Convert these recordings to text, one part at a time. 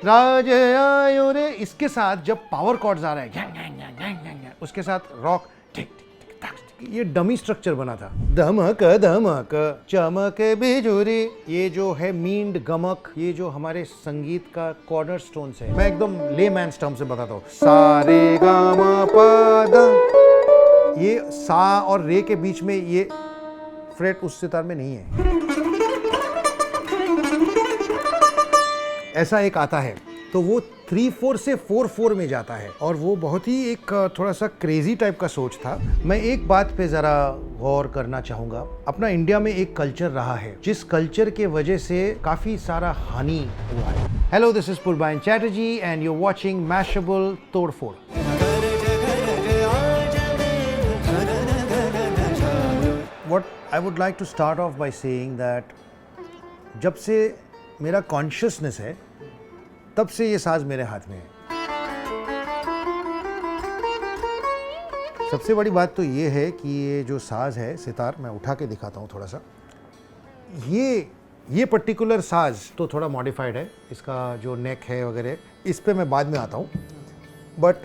राज आयो रे, इसके साथ जब पावर कॉर्ड्स आ रहा है उसके साथ रॉक टिक टिक टिक टिक, ये डमी स्ट्रक्चर बना था। धमक धमक चमक बिजुरी, ये जो है मींड गमक, ये जो हमारे संगीत का कॉर्नर स्टोन्स है। मैं एकदम लेमैन टर्म से बताता हूँ। सा रे गा मा पा धा, ये सा और रे के बीच में ये फ्रेट उस सितार में नहीं है। ऐसा एक आता है तो वो 3/4 से 4/4 में जाता है और वो बहुत ही एक थोड़ा सा क्रेजी टाइप का सोच था। मैं एक बात पे जरा गौर करना चाहूँगा। अपना इंडिया में एक कल्चर रहा है जिस कल्चर के वजह से काफ़ी सारा हानि हुआ है। Hello, this is Purbayan Chatterjee and you watching Mashable Todfod. What I would like to start off by saying that जब से मेरा कॉन्शियसनेस है तब से ये साज मेरे हाथ में है। सबसे बड़ी बात तो ये है कि ये जो साज है सितार, मैं उठा के दिखाता हूँ थोड़ा सा। ये पर्टिकुलर साज तो थोड़ा मॉडिफाइड है, इसका जो नेक है वगैरह इस पे मैं बाद में आता हूँ, but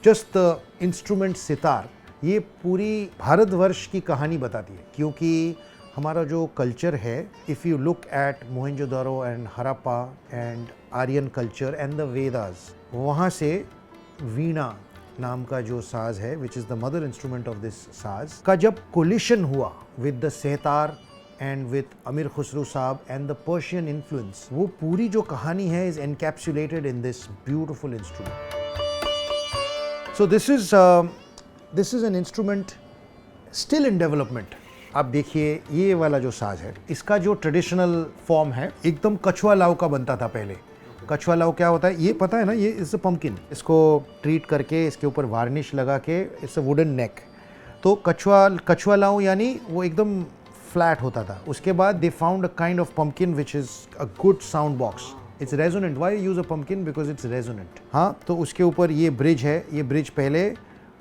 just the instrument sitar ये पूरी भारतवर्ष की कहानी बताती है। क्योंकि हमारा जो कल्चर है, if you look at Mohenjodaro and Harappa and Aryan culture and the Vedas, वहाँ से वीणा नाम का जो साज है, which is the mother instrument of this साज, का जब कोलिशन हुआ with the setar and with Amir Khusro साहब एंड द पर्शियन इन्फ्लुएंस, वो पूरी जो कहानी है is encapsulated in this beautiful instrument. So this is an instrument still in development. आप देखिए ये वाला जो साज है, इसका जो ट्रेडिशनल फॉर्म है एकदम कछुआ लाव का बनता था पहले। कछुआ लाव क्या होता है ये पता है ना, ये इज अ पंपकिन। इसको ट्रीट करके इसके ऊपर वार्निश लगा के, इट्स अ वुडन नेक। तो कछुआ लाव यानी वो एकदम फ्लैट होता था। उसके बाद they found a kind of pumpkin which is a good sound box. It's resonant. Why use a pumpkin? Because it's resonant. हाँ, तो उसके ऊपर ये ब्रिज है। ये ब्रिज पहले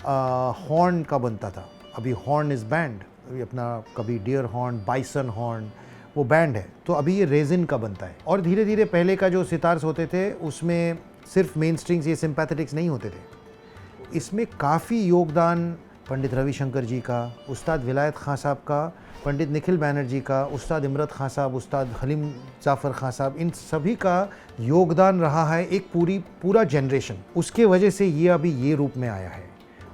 हॉर्न का बनता था, अभी हॉर्न इज बैंड। अभी अपना कभी डियर हॉर्न, बाइसन हॉर्न, वो बैंड है। तो अभी ये रेजिन का बनता है। और धीरे धीरे पहले का जो सितार्स होते थे उसमें सिर्फ मेन स्ट्रिंग्स, ये सिंपैथेटिक्स नहीं होते थे। इसमें काफ़ी योगदान पंडित रविशंकर जी का, उस्ताद विलायत खां साहब का, पंडित निखिल बैनर्जी का, उस्ताद इमरत खां साहब, उस्ताद हलीम जाफ़र खां साहब, इन सभी का योगदान रहा है एक पूरा जनरेशन। उसके वजह से ये अभी ये रूप में आया है।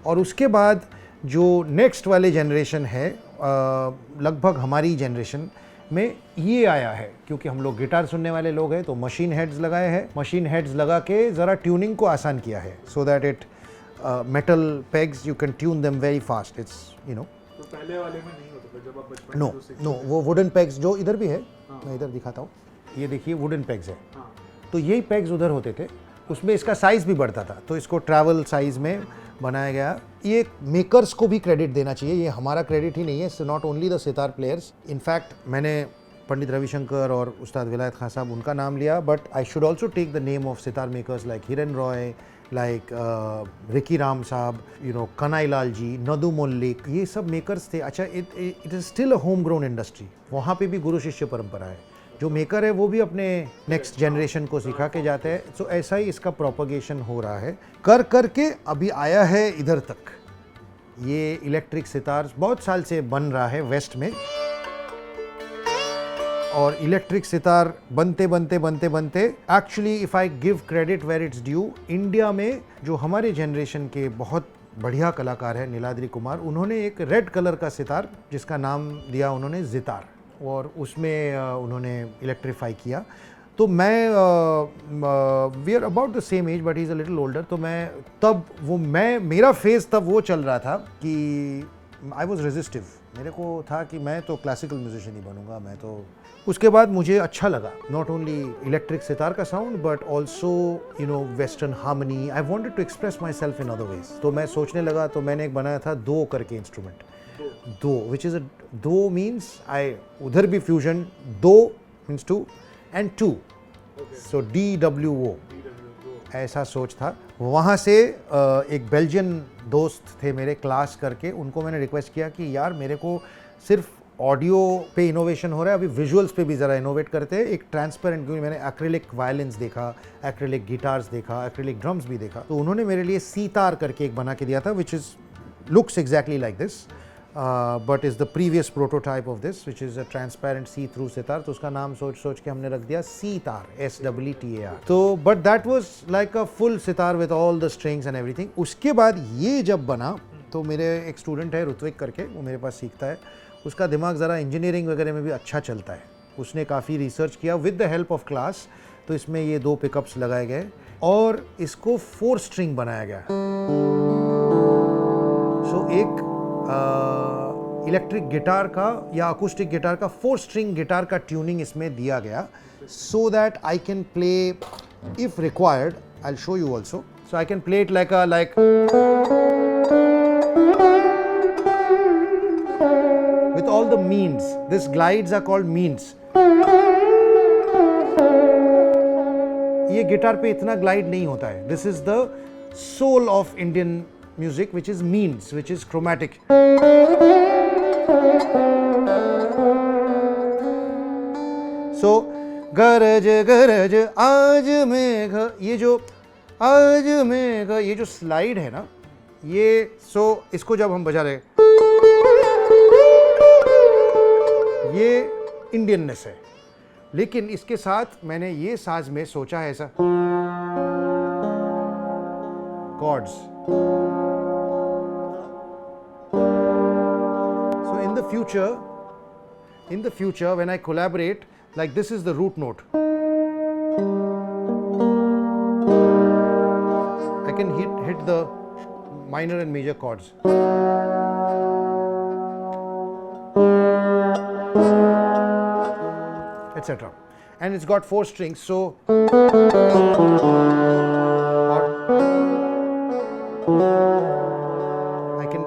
और उसके बाद जो नेक्स्ट वाले जनरेशन है, लगभग हमारी जनरेशन में ये आया है। क्योंकि हम लोग गिटार सुनने वाले लोग हैं तो मशीन हेड्स लगाए हैं। मशीन हेड्स लगा के ज़रा ट्यूनिंग को आसान किया है, so that it metal pegs you can tune them very fast. It's तो पहले वाले में नहीं होता था जब आप बचपन नो, वो वुडन पेग्स जो इधर भी है, मैं इधर दिखाता हूँ। ये देखिए वुडन पेग्स है। तो यही पेग्स उधर होते थे, उसमें इसका साइज़ भी बढ़ता था, तो इसको ट्रैवल साइज़ में बनाया गया। ये मेकर्स को भी क्रेडिट देना चाहिए, ये हमारा क्रेडिट ही नहीं है। It's not only the sitar players. In fact मैंने पंडित रविशंकर और उस्ताद विलायत खां साहब उनका नाम लिया, but I should also take the name of sitar makers like Hiren Roy, like Ricky Ram साहब, कनाई लाल जी, नदू मल्लिक, ये सब मेकर्स थे। अच्छा, it is still a home grown industry. वहाँ पे भी गुरु शिष्य परंपरा है। जो मेकर है वो भी अपने नेक्स्ट जनरेशन को सिखा के जाते हैं। सो ऐसा ही इसका प्रोपगेशन हो रहा है कर के अभी आया है इधर तक। ये इलेक्ट्रिक सितार बहुत साल से बन रहा है वेस्ट में, और इलेक्ट्रिक सितार बनते actually if I give credit where it's due, India में जो हमारे जनरेशन के बहुत बढ़िया कलाकार है नीलाद्री कुमार, उन्होंने एक रेड कलर का सितार जिसका नाम दिया उन्होंने जितार, और उसमें उन्होंने इलेक्ट्रीफाई किया। तो मैं we are about the same age, but he is a little older. तो मेरा फेज तब वो चल रहा था कि आई वॉज रेजिस्टिव। मेरे को था कि मैं तो क्लासिकल म्यूजिशियन ही बनूंगा। मैं तो उसके बाद मुझे अच्छा लगा नॉट ओनली इलेक्ट्रिक सितार का sound but also western harmony. I wanted to express myself in other ways. तो मैं सोचने लगा, तो मैंने एक बनाया था दो करके इंस्ट्रूमेंट। दो विच इज़ दो मीन्स आई, उधर भी फ्यूजन, दो means two and two, so DWO ऐसा सोच था। वहाँ से एक बेल्जियन दोस्त थे मेरे क्लास करके, उनको मैंने रिक्वेस्ट किया कि यार मेरे को सिर्फ ऑडियो पे इनोवेशन हो रहा है, अभी विजुअल्स पे भी ज़रा इनोवेट करते हैं। एक ट्रांसपेरेंट, क्योंकि मैंने एक्रिलिक वायलिन्स देखा, एक्रिलिक गिटार्स देखा, एक्रिलिक ड्रम्स भी देखा, तो उन्होंने मेरे लिए सीतार करके एक बना के दिया था, which is looks exactly like this, but is the previous prototype of this, which is a transparent see-through sitar. तो उसका नाम सोच के हमने रख दिया सीतार, SEETAR. तो but that was like a full sitar with all the strings and everything. उसके बाद ये जब बना तो मेरे एक स्टूडेंट है ऋत्विक करके, वो मेरे पास सीखता है, उसका दिमाग ज़रा इंजीनियरिंग वगैरह में भी अच्छा चलता है, उसने काफ़ी रिसर्च किया with the help of class. तो इसमें ये 2 पिकअप्स लगाए गए और इसको 4 स्ट्रिंग बनाया गया। सो एक इलेक्ट्रिक गिटार का या अकूस्टिक गिटार का 4 स्ट्रिंग गिटार का ट्यूनिंग इसमें दिया गया, so that I can play if required, I will show you also. So I can play it like with all the means. These glides are called means. ये guitar पे इतना glide नहीं होता है. This is the soul of Indian music, which is means, which is chromatic. So गरज गरज आज मेघ, ये जो आज मेघ, ये जो स्लाइड है ना, ये इसको जब हम बजा रहे, ये इंडियननेस है, लेकिन इसके साथ मैंने ये साज में सोचा है ऐसा chords. So in the future when I collaborate, like this is the root note, I can hit the minor and major chords, etc. And it's got 4 strings, so I can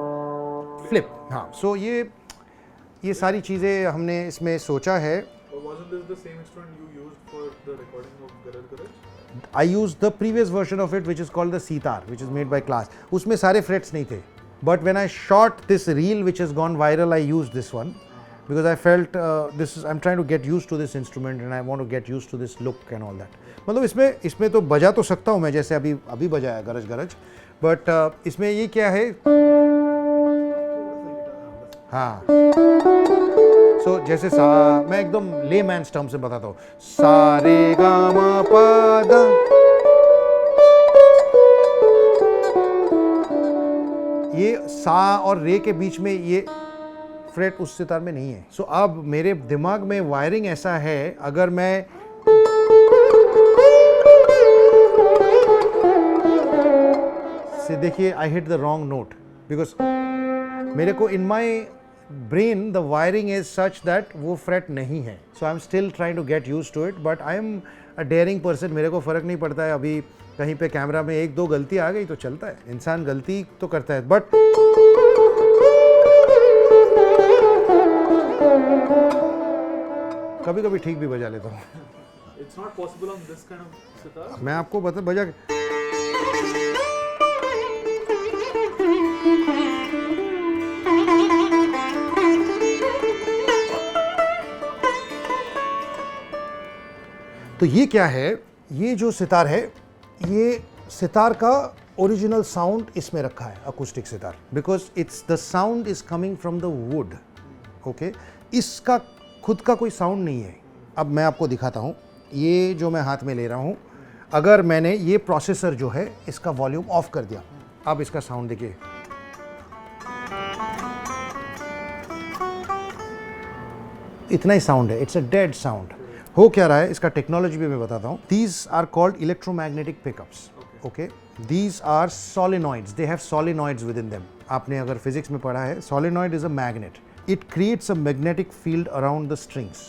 flip. हाँ, so ये सारी चीज़ें हमने इसमें सोचा है। Wasn't this the same instrument you used for the recording of Garaj Garaj? I used the previous version of it, which is called the Sitar, which is made by Class. उसमें सारे frets नहीं थे. But when I shot this reel, which has gone viral, I used this one because I felt I'm trying to get used to this instrument and I want to get used to this look and all that. मतलब इसमें तो बजा तो सकता हूँ मैं, जैसे अभी बजाया गरज गरज, but इसमें ये क्या है? हाँ, so जैसे मैं एकदम लेमैन टर्म से बताता हूँ, सा रे गा मा पा दा, ये सा और रे के बीच में ये फ्रेट उस सितार में नहीं है। सो अब मेरे दिमाग में वायरिंग ऐसा है, अगर मैं से देखिए, I hit the wrong note because मेरे को in my brain the wiring is such that वो फ्रेट नहीं है। So I am still trying to get used to it, but I am a daring person, मेरे को फ़र्क नहीं पड़ता है। अभी कहीं पे कैमरा में 1-2 गलती आ गई तो चलता है, इंसान गलती तो करता है, बट कभी कभी ठीक भी बजा लेता हूँ। It's not possible on this kind of sitar. मैं आपको बजा तो ये क्या है, ये जो सितार है, ये सितार का ओरिजिनल साउंड इसमें रखा है, acoustic sitar, because it's the sound is coming from the wood. Okay, इसका खुद का कोई साउंड नहीं है। अब मैं आपको दिखाता हूँ, ये जो मैं हाथ में ले रहा हूँ, अगर मैंने ये प्रोसेसर जो है इसका वॉल्यूम ऑफ कर दिया, अब इसका साउंड देखिए, इतना ही साउंड है, इट्स अ डेड साउंड। हो क्या रहा है, इसका टेक्नोलॉजी भी मैं बताता हूँ। These are called electromagnetic pickups. Okay, these are solenoids, they have solenoids within them. आपने अगर फिजिक्स में पढ़ा है, solenoid is a magnet, it creates a magnetic field around the strings.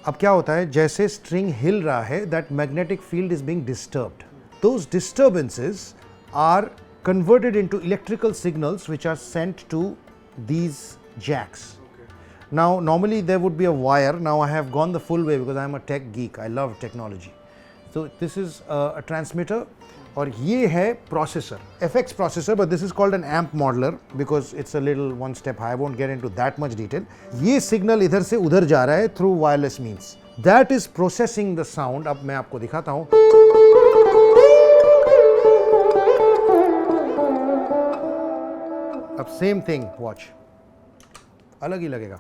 अब क्या होता है, जैसे स्ट्रिंग हिल रहा है, that magnetic field is being disturbed. Those disturbances are converted into electrical signals which are sent to these jacks. Now normally there would be a wire, now I have gone the full way because I am a tech geek, I love technology. So this is a transmitter और ये है processor, FX processor, but this is called an amp modeller because it's a little one step high, I won't get into that much detail. ये signal इधर से उधर जा रहा है through wireless means, that is processing the sound. अब मैं आपको दिखाता हूं। अब सेम थिंग, वॉच, अलग ही लगेगा।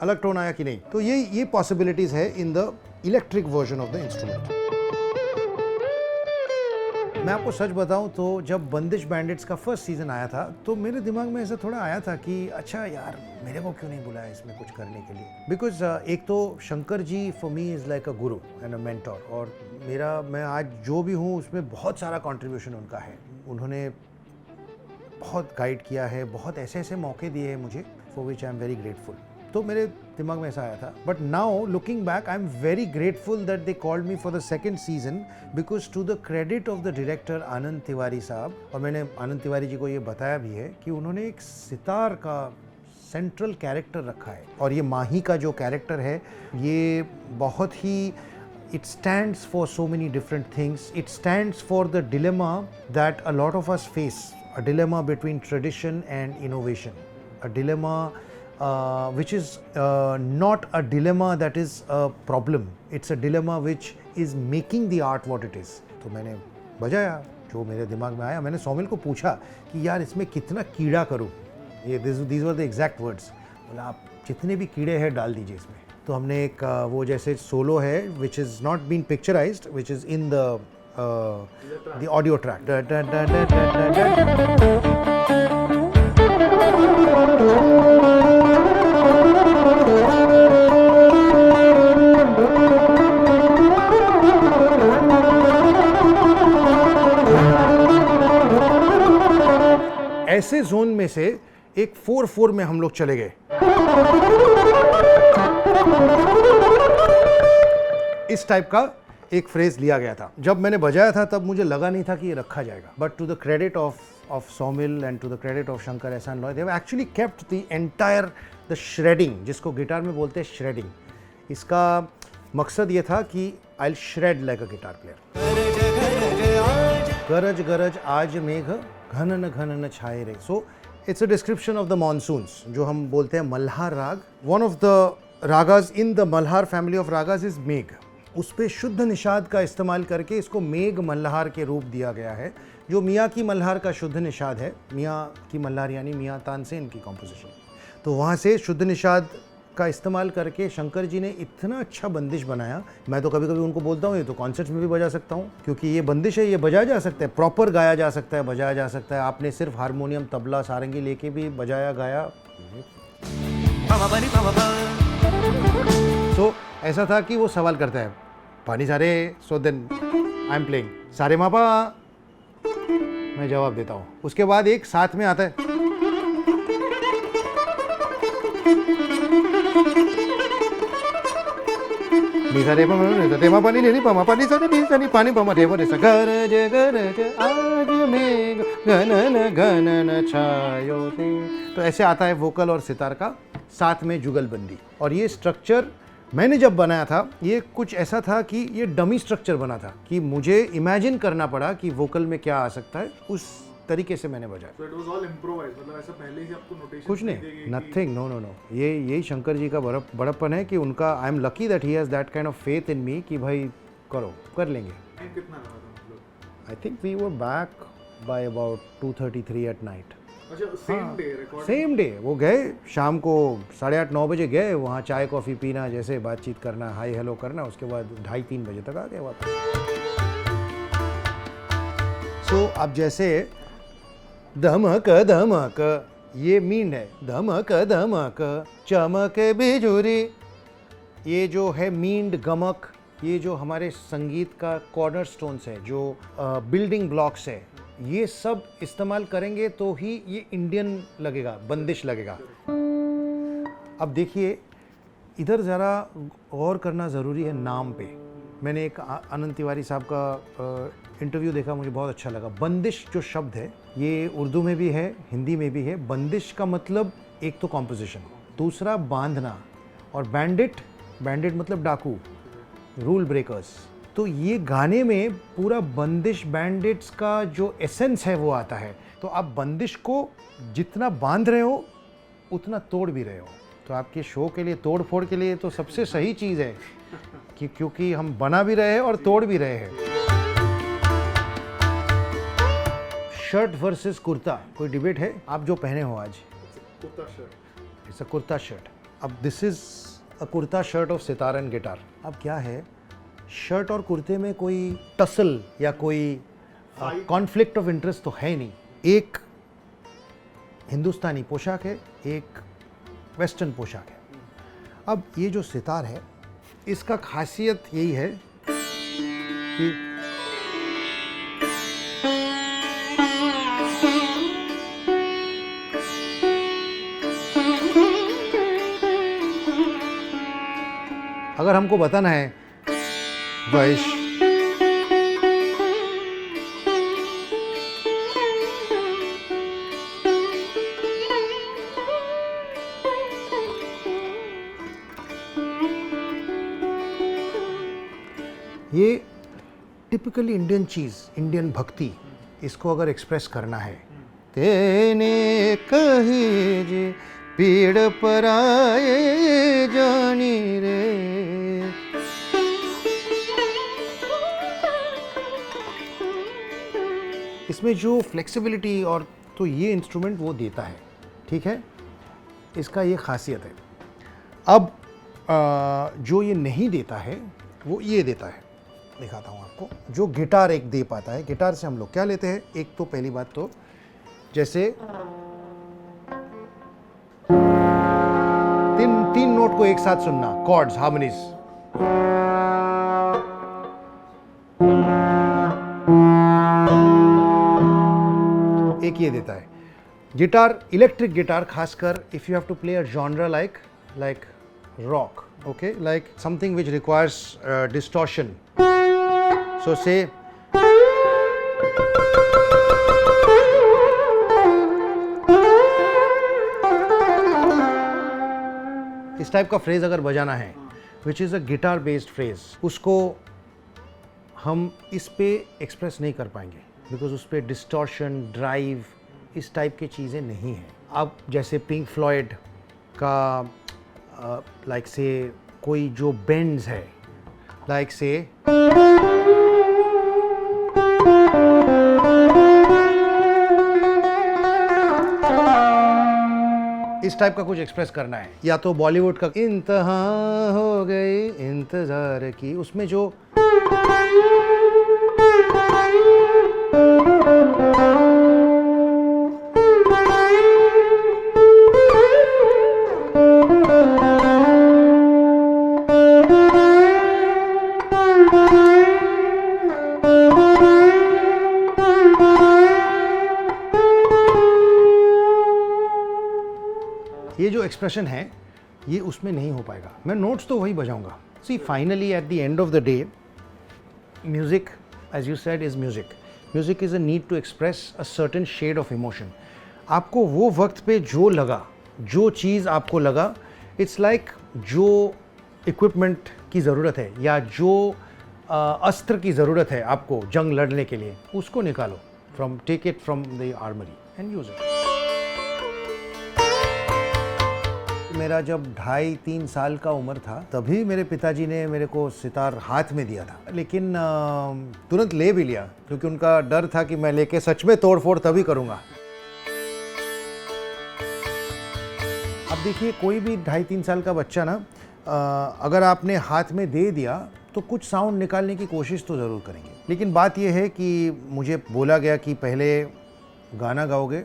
अलग टोन आया कि नहीं? तो ये पॉसिबिलिटीज है in the electric version of the instrument. मैं आपको सच बताऊं तो जब बंदिश बैंडिट्स का फर्स्ट सीजन आया था तो मेरे दिमाग में ऐसा थोड़ा आया था कि अच्छा यार, मेरे को क्यों नहीं बुलाया इसमें कुछ करने के लिए। बिकॉज एक तो Shankar ji for me is like a guru and a mentor, और मैं आज जो भी हूँ उसमें बहुत सारा कंट्रीब्यूशन उनका है। उन्होंने बहुत गाइड किया है, बहुत ऐसे ऐसे मौके दिए हैं मुझे, for which I am very grateful. तो मेरे दिमाग में ऐसा आया था, but now looking back I am very grateful that they called me for the second season, because to the credit of the director Anand Tiwari sahab, और मैंने आनंद तिवारी जी को ये बताया भी है कि उन्होंने एक सितार का सेंट्रल कैरेक्टर रखा है, और ये माही का जो कैरेक्टर है ये बहुत ही, it stands for so many different things. It stands for the dilemma that a lot of us face, a dilemma between tradition and innovation, a dilemma which is not a dilemma that is a problem, it's a dilemma which is making the art what it is. तो मैंने बजाया जो मेरे दिमाग में आया, मैंने सौमिल को पूछा कि यार इसमें कितना कीड़ा करूँ, ये these were the exact words, बोला आप जितने भी कीड़े हैं डाल दीजिए इसमें। तो हमने एक वो जैसे सोलो है which is not been picturised, which is in the audio track. ऐसे जोन में से एक 4/4 में हम लोग चले गए। इस टाइप का एक फ्रेज लिया गया था। जब मैंने बजाया था तब मुझे लगा नहीं था कि ये रखा जाएगा, but to the credit of Saumil and to the credit of Shankar Ehsaan Loy, they have actually kept the entire the shredding, जिसको गिटार में बोलते हैं श्रेडिंग। इसका मकसद ये था कि I will shred like a guitar player. गरज गरज आज मेघ घनन घनन छाए रे। So it's a description of the monsoons, जो हम बोलते हैं Malhar raag. One of the ragas in the Malhar family of ragas is मेघ। उस पर शुद्ध निषाद का इस्तेमाल करके इसको मेघ मल्हार के रूप दिया गया है, जो मियाँ की मल्हार का शुद्ध निषाद है। मियाँ की मल्हार यानी मियाँ तानसेन की कॉम्पोजिशन। तो वहाँ से शुद्ध निषाद का इस्तेमाल करके शंकर जी ने इतना अच्छा बंदिश बनाया। मैं तो कभी कभी उनको बोलता हूँ ये तो कॉन्सर्ट्स में भी बजा सकता हूँ, क्योंकि ये बंदिश है, ये बजाया जा सकता है, प्रॉपर गाया जा सकता है, बजाया जा सकता है। आपने सिर्फ हारमोनियम तबला सारंगी लेके भी बजाया गाया। सो ऐसा था कि वो सवाल करता है पानी सारे, so then I am playing सारे मापा, मैं जवाब देता हूँ। उसके बाद एक साथ में आता है निसारे पमा पानी नहीं पमा पानी सारे निसानी पानी पमा रेव रे गरज गरज आज मेघ घनन घनन छायो रे। तो ऐसे आता है वोकल और सितार का, साथ में जुगलबंदी। और ये स्ट्रक्चर मैंने जब बनाया था ये कुछ ऐसा था कि ये डमी स्ट्रक्चर बना था, कि मुझे इमेजिन करना पड़ा कि वोकल में क्या आ सकता है, उस तरीके से मैंने बजाया। So it was all improvised, मतलब ऐसा पहले ही आपको notation कुछ दी नहीं, गई कि- नथिंग, नो नो नो। यही शंकर जी का बड़प्पन है कि उनका, I am lucky that he has that kind of faith in me कि भाई करो, कर लेंगे। Time कितना लगा था मतलब? I think we were back by about 2:33 at night. अच्छा, same day recording? Same day वो गए, शाम को 8:30-9 बजे गए वहाँ, चाय कॉफ़ी पीना, जैसे बातचीत करना, हाई हेलो करना, उसके बाद 2:30-3 बजे तक आ गए वापस। सो अब जैसे धमक धमक, ये मीन है, धमक धमक चमक बिजुरी, ये जो है मींड गमक, ये जो हमारे संगीत का कॉर्नर स्टोन्स है, जो बिल्डिंग ब्लॉक्स है, ये सब इस्तेमाल करेंगे तो ही ये इंडियन लगेगा, बंदिश लगेगा। अब देखिए इधर ज़रा गौर करना ज़रूरी है नाम पे। मैंने एक आनंद तिवारी साहब का इंटरव्यू देखा, मुझे बहुत अच्छा लगा। बंदिश जो शब्द है ये उर्दू में भी है, हिंदी में भी है। बंदिश का मतलब एक तो कॉम्पोजिशन, दूसरा बांधना, और बैंडिट, बैंडिट मतलब डाकू, रूल ब्रेकर्स। तो ये गाने में पूरा बंदिश बैंडिट्स का जो एसेंस है वो आता है। तो आप बंदिश को जितना बांध रहे हो उतना तोड़ भी रहे हो। तो आपके शो के लिए, तोड़ फोड़ के लिए तो सबसे सही चीज़ है कि क्योंकि हम बना भी रहे हैं और तोड़ भी रहे हैं। शर्ट वर्सेस कुर्ता, कोई डिबेट है? आप जो पहने हो आज, kurta shirt. It's a kurta shirt. अब this is a kurta shirt of sitar and guitar. अब क्या है, शर्ट और कुर्ते में कोई टसल या कोई कॉन्फ्लिक्ट ऑफ इंटरेस्ट तो है नहीं। एक हिंदुस्तानी पोशाक है, एक वेस्टर्न पोशाक है। अब ये जो सितार है, इसका खासियत यही है कि अगर हमको बताना है वैश, ये टिपिकली इंडियन चीज़, इंडियन भक्ति, इसको अगर एक्सप्रेस करना है, तेने कही जे पीड़ पराए जानी रे, इसमें जो फ्लेक्सिबिलिटी और तो ये इंस्ट्रूमेंट वो देता है, ठीक है, इसका ये खासियत है। अब जो ये नहीं देता है वो ये देता है, दिखाता हूँ आपको। जो गिटार एक दे पाता है, गिटार से हम लोग क्या लेते हैं, एक तो पहली बात तो जैसे तीन नोट को एक साथ सुनना, कॉर्ड्स, हार्मोनीज, एक ये देता है। गिटार, इलेक्ट्रिक गिटार खासकर, if you have to play a genre like rock, okay, like something which requires distortion. So say इस टाइप का फ्रेज अगर बजाना है, which is a guitar based phrase, उसको हम इस पे एक्सप्रेस नहीं कर पाएंगे, बिकॉज उस पे डिस्टॉर्शन, ड्राइव, इस टाइप की चीज़ें नहीं हैं। अब जैसे पिंक फ्लॉयड का लाइक से कोई जो बेंड्स है, लाइक से इस टाइप का कुछ एक्सप्रेस करना है, या तो बॉलीवुड का इंतहा हो गई इंतजार की, उसमें जो ये जो एक्सप्रेशन है ये उसमें नहीं हो पाएगा। मैं नोट्स तो वही बजाऊंगा। See finally at the end of the day, music as you said is music. Music is a need to express a certain shade of emotion. आपको वो वक्त पे जो लगा, जो चीज़ आपको लगा, इट्स लाइक जो इक्विपमेंट की ज़रूरत है या जो अस्त्र की ज़रूरत है आपको जंग लड़ने के लिए, उसको निकालो, take it from the armoury and use it. मेरा जब 2.5-3 साल का उम्र था, तभी मेरे पिताजी ने मेरे को सितार हाथ में दिया था, लेकिन तुरंत ले भी लिया क्योंकि उनका डर था कि मैं लेके सच में तोड़ फोड़ तभी करूँगा। अब देखिए, कोई भी 2.5-3 साल का बच्चा ना, अगर आपने हाथ में दे दिया तो कुछ साउंड निकालने की कोशिश तो ज़रूर करेंगे, लेकिन बात यह है कि मुझे बोला गया कि पहले गाना गाओगे,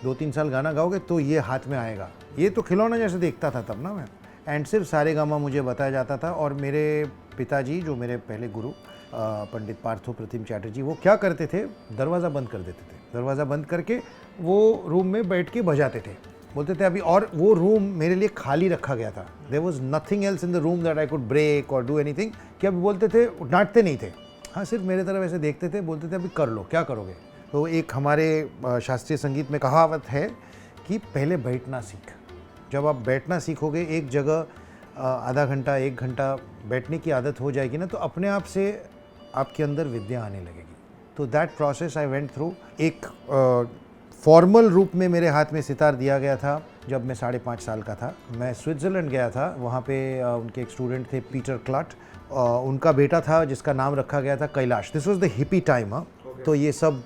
2-3 साल गाना गाओगे तो ये हाथ में आएगा। ये तो खिलौना जैसे देखता था तब ना मैं, एंड सिर्फ सारेगामा मुझे बताया जाता था। और मेरे पिताजी, जो मेरे पहले गुरु पंडित पार्थो प्रतिम चैटर्जी, वो क्या करते थे, दरवाज़ा बंद कर देते थे। दरवाज़ा बंद करके वो रूम में बैठ के बजाते थे, बोलते थे अभी, और वो रूम मेरे लिए खाली रखा गया था। There was nothing else in the room that I could break और डू एनीथिंग। कि अभी बोलते थे, डांटते नहीं थे, हाँ सिर्फ मेरे तरफ ऐसे देखते थे, बोलते थे अभी कर लो, क्या करोगे। तो एक हमारे शास्त्रीय संगीत में कहावत है कि पहले बैठना सीख। जब आप बैठना सीखोगे एक जगह, आधा घंटा 1 घंटा बैठने की आदत हो जाएगी ना, तो अपने आप से आपके अंदर विद्या आने लगेगी। तो that process I went through. एक फॉर्मल रूप में मेरे हाथ में सितार दिया गया था जब मैं 5.5 साल का था। मैं स्विट्ज़रलैंड गया था, वहाँ पे उनके एक स्टूडेंट थे पीटर क्लाट, उनका बेटा था जिसका नाम रखा गया था Kailash. This was the hippie time. तो ये सब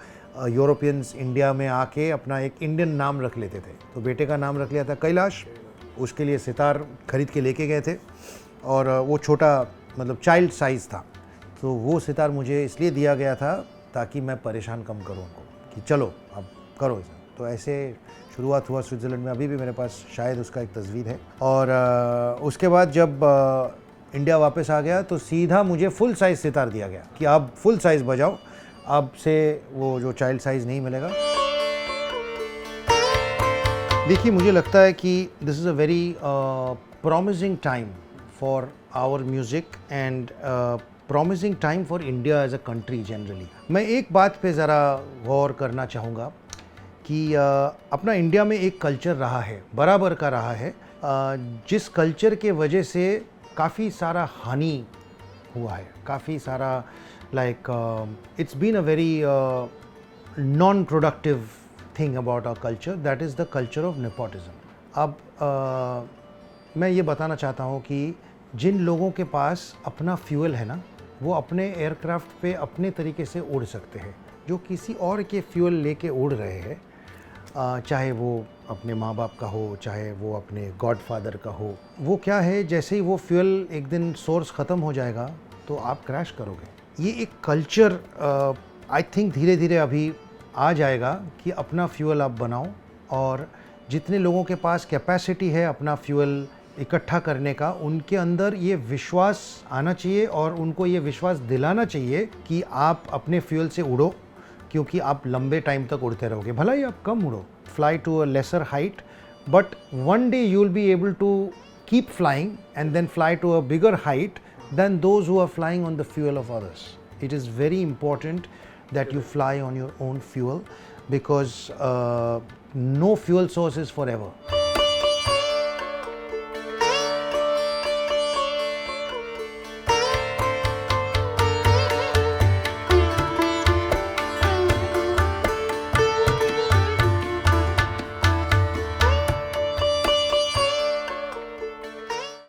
यूरोपियंस इंडिया में आके अपना एक इंडियन नाम रख लेते थे, तो बेटे का नाम रख लिया था कैलाश। उसके लिए सितार खरीद के लेके गए थे, और वो छोटा मतलब चाइल्ड साइज़ था, तो वो सितार मुझे इसलिए दिया गया था ताकि मैं परेशान कम करूँ उनको कि चलो अब करो इसे। तो ऐसे शुरुआत हुआ स्विट्ज़रलैंड में। अभी भी मेरे पास शायद उसका एक तस्वीर है। और उसके बाद जब इंडिया वापस आ गया तो सीधा मुझे फुल साइज़ सितार दिया गया कि आप फुल साइज़ बजाओ, अब से वो जो चाइल्ड साइज़ नहीं मिलेगा। देखिए, मुझे लगता है कि this is a very promising time for our music and promising time for India as a country generally. मैं एक बात पे ज़रा गौर करना चाहूँगा कि अपना इंडिया में एक कल्चर रहा है, बराबर का रहा है, जिस कल्चर के वजह से काफ़ी सारा हानि हुआ है, काफ़ी सारा like it's been a very non productive thing about our culture, that is the culture of nepotism. अब मैं ये बताना चाहता हूँ कि जिन लोगों के पास अपना फ्यूल है ना, वो अपने एयरक्राफ्ट पे अपने तरीके से उड़ सकते हैं। जो किसी और के फ्यूल लेके उड़ रहे हैं, चाहे वो अपने माँ बाप का हो, चाहे वो अपने गॉडफादर का हो, वो क्या है, जैसे ही वो फ्यूल एक दिन सोर्स ख़त्म हो जाएगा तो आप क्रैश करोगे। ये एक कल्चर आई थिंक धीरे धीरे अभी आ जाएगा कि अपना फ्यूल आप बनाओ, और जितने लोगों के पास कैपेसिटी है अपना फ्यूल इकट्ठा करने का, उनके अंदर ये विश्वास आना चाहिए और उनको ये विश्वास दिलाना चाहिए कि आप अपने फ्यूल से उड़ो, क्योंकि आप लंबे टाइम तक उड़ते रहोगे। भला ही आप कम उड़ो, fly to a lesser height, but one day you will be able to keep flying and then fly to a bigger height than those who are flying on the fuel of others. It is very important that you fly on your own fuel, because no fuel source is forever.